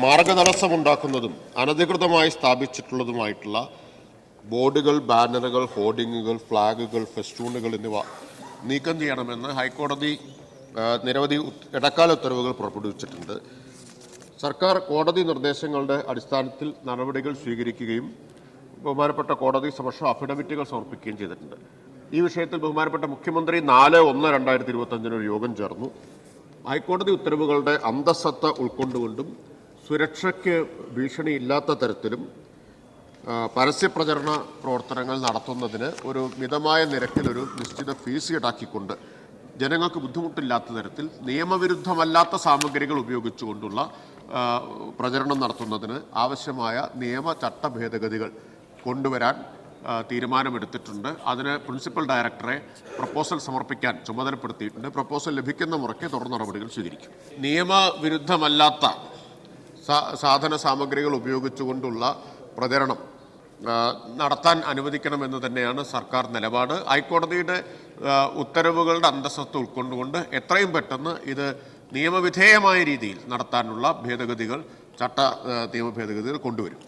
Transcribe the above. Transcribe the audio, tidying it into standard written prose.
മാർഗതടസ്സമുണ്ടാക്കുന്നതും അനധികൃതമായി സ്ഥാപിച്ചിട്ടുള്ളതുമായിട്ടുള്ള ബോർഡുകൾ, ബാനറുകൾ, ഹോർഡിങ്ങുകൾ, ഫ്ലാഗുകൾ, ഫെസ്റ്റൂണുകൾ എന്നിവ നീക്കം ചെയ്യണമെന്ന് ഹൈക്കോടതി നിരവധി ഇടക്കാല ഉത്തരവുകൾ പുറപ്പെടുവിച്ചിട്ടുണ്ട്. സർക്കാർ കോടതി നിർദ്ദേശങ്ങളുടെ അടിസ്ഥാനത്തിൽ നടപടികൾ സ്വീകരിക്കുകയും ബഹുമാനപ്പെട്ട കോടതി സമക്ഷം അഫിഡവിറ്റുകൾ സമർപ്പിക്കുകയും ചെയ്തിട്ടുണ്ട്. ഈ വിഷയത്തിൽ ബഹുമാനപ്പെട്ട മുഖ്യമന്ത്രി 4/1/2025 ഒരു യോഗം ചേർന്നു. ഹൈക്കോടതി ഉത്തരവുകളുടെ അന്തസ്സത്ത ഉൾക്കൊണ്ടുകൊണ്ടും സുരക്ഷയ്ക്ക് ഭീഷണിയില്ലാത്ത തരത്തിലും പരസ്യപ്രചരണ പ്രവർത്തനങ്ങൾ നടത്തുന്നതിന് ഒരു മിതമായ നിരക്കിൽ ഒരു നിശ്ചിത ഫീസ് ഈടാക്കിക്കൊണ്ട് ജനങ്ങൾക്ക് ബുദ്ധിമുട്ടില്ലാത്ത തരത്തിൽ നിയമവിരുദ്ധമല്ലാത്ത സാമഗ്രികൾ ഉപയോഗിച്ചുകൊണ്ടുള്ള പ്രചരണം നടത്തുന്നതിന് ആവശ്യമായ ചട്ട ഭേദഗതികൾ കൊണ്ടുവരാൻ തീരുമാനമെടുത്തിട്ടുണ്ട്. അതിന് പ്രിൻസിപ്പൽ ഡയറക്ടറെ പ്രപ്പോസൽ സമർപ്പിക്കാൻ ചുമതലപ്പെടുത്തിയിട്ടുണ്ട്. പ്രപ്പോസൽ ലഭിക്കുന്ന മുറയ്ക്ക് തുടർ നടപടികൾ സ്വീകരിക്കും. നിയമവിരുദ്ധമല്ലാത്ത സാധന സാമഗ്രികൾ ഉപയോഗിച്ചുകൊണ്ടുള്ള പ്രചരണം നടത്താൻ അനുവദിക്കണമെന്ന് തന്നെയാണ് സർക്കാർ നിലപാട്. ഹൈക്കോടതിയുടെ ഉത്തരവുകളുടെ അന്തസ്സത്ത് ഉൾക്കൊണ്ടുകൊണ്ട് എത്രയും പെട്ടെന്ന് ഇത് നിയമവിധേയമായ രീതിയിൽ നടത്താനുള്ള ഭേദഗതികൾ നിയമ ഭേദഗതികൾ കൊണ്ടുവരും.